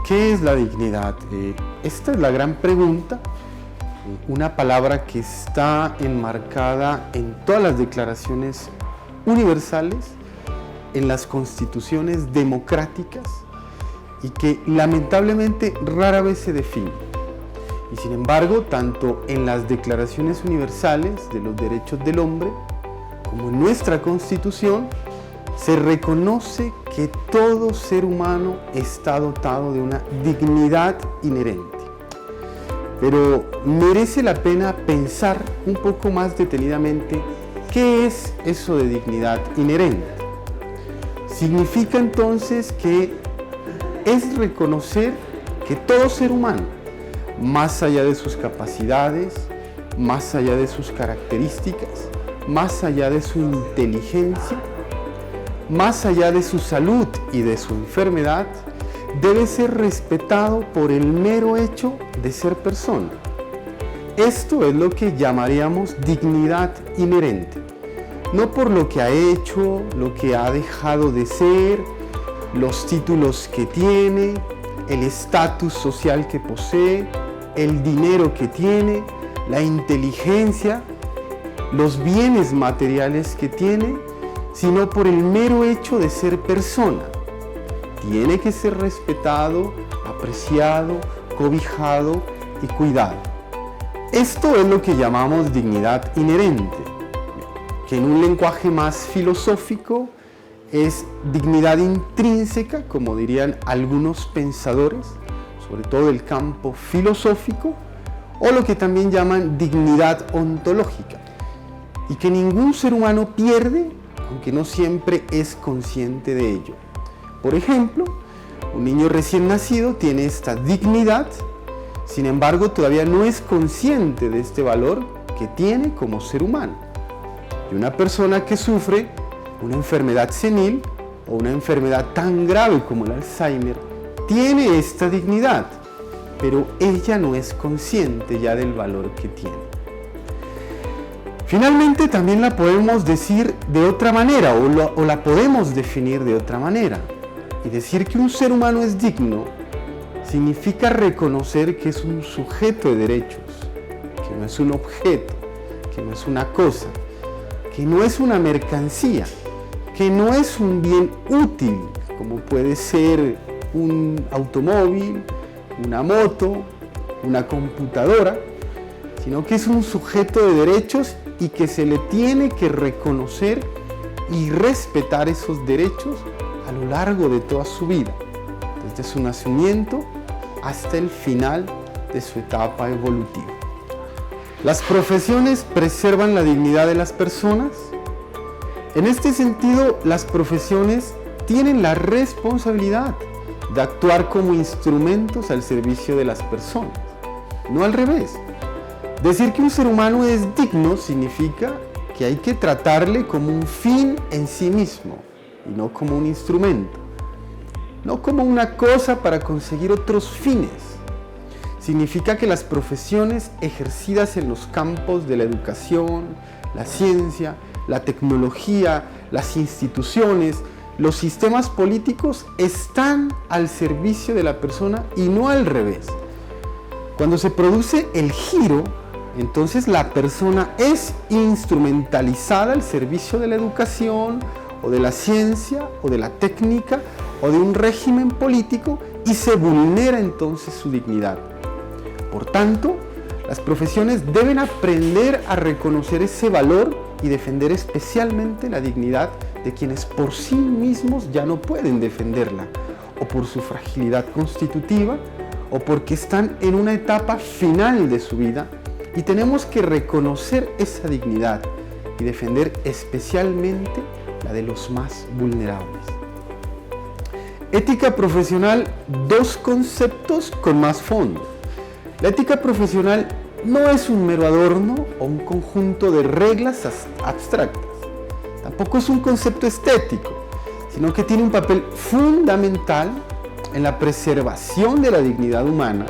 ¿Qué es la dignidad? Esta es la gran pregunta, una palabra que está enmarcada en todas las declaraciones universales, en las constituciones democráticas y que lamentablemente rara vez se define. Y sin embargo, tanto en las declaraciones universales de los derechos del hombre como en nuestra Constitución, se reconoce que todo ser humano está dotado de una dignidad inherente. Pero merece la pena pensar un poco más detenidamente qué es eso de dignidad inherente. Significa entonces que es reconocer que todo ser humano, más allá de sus capacidades, más allá de sus características, más allá de su inteligencia, más allá de su salud y de su enfermedad, debe ser respetado por el mero hecho de ser persona. Esto es lo que llamaríamos dignidad inherente. No por lo que ha hecho, lo que ha dejado de ser, los títulos que tiene, el estatus social que posee, el dinero que tiene, la inteligencia, los bienes materiales que tiene, sino por el mero hecho de ser persona. Tiene que ser respetado, apreciado, cobijado y cuidado. Esto es lo que llamamos dignidad inherente, que en un lenguaje más filosófico es dignidad intrínseca, como dirían algunos pensadores, sobre todo del campo filosófico, o lo que también llaman dignidad ontológica, y que ningún ser humano pierde, aunque no siempre es consciente de ello. Por ejemplo, un niño recién nacido tiene esta dignidad, sin embargo todavía no es consciente de este valor que tiene como ser humano. Y una persona que sufre una enfermedad senil o una enfermedad tan grave como el Alzheimer tiene esta dignidad, pero ella no es consciente ya del valor que tiene. Finalmente también la podemos decir de otra manera o la podemos definir de otra manera. Y decir que un ser humano es digno significa reconocer que es un sujeto de derechos, que no es un objeto, que no es una cosa, que no es una mercancía, que no es un bien útil como puede ser un automóvil, una moto, una computadora, sino que es un sujeto de derechos y que se le tiene que reconocer y respetar esos derechos a lo largo de toda su vida, desde su nacimiento hasta el final de su etapa evolutiva. ¿Las profesiones preservan la dignidad de las personas? En este sentido, las profesiones tienen la responsabilidad de actuar como instrumentos al servicio de las personas, no al revés. Decir que un ser humano es digno significa que hay que tratarle como un fin en sí mismo y no como un instrumento, no como una cosa para conseguir otros fines. Significa que las profesiones ejercidas en los campos de la educación, la ciencia, la tecnología, las instituciones, los sistemas políticos están al servicio de la persona y no al revés. Cuando se produce el giro, entonces la persona es instrumentalizada al servicio de la educación o de la ciencia o de la técnica o de un régimen político y se vulnera entonces su dignidad. Por tanto, las profesiones deben aprender a reconocer ese valor y defender especialmente la dignidad de quienes por sí mismos ya no pueden defenderla, o por su fragilidad constitutiva, o porque están en una etapa final de su vida y tenemos que reconocer esa dignidad y defender especialmente la de los más vulnerables. Ética profesional, dos conceptos con más fondo. La ética profesional no es un mero adorno o un conjunto de reglas abstractas. Tampoco es un concepto estético, sino que tiene un papel fundamental en la preservación de la dignidad humana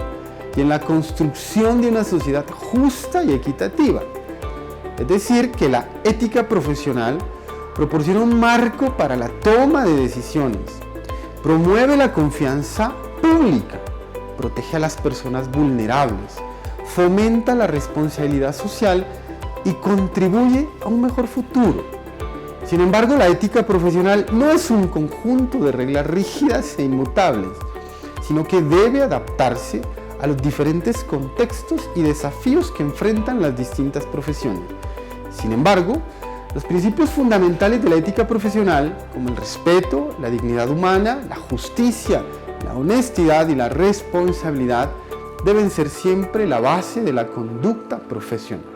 y en la construcción de una sociedad justa y equitativa. Es decir, que la ética profesional proporciona un marco para la toma de decisiones, promueve la confianza pública, protege a las personas vulnerables, fomenta la responsabilidad social y contribuye a un mejor futuro. Sin embargo, la ética profesional no es un conjunto de reglas rígidas e inmutables, sino que debe adaptarse a los diferentes contextos y desafíos que enfrentan las distintas profesiones. Sin embargo, los principios fundamentales de la ética profesional, como el respeto, la dignidad humana, la justicia, la honestidad y la responsabilidad, deben ser siempre la base de la conducta profesional.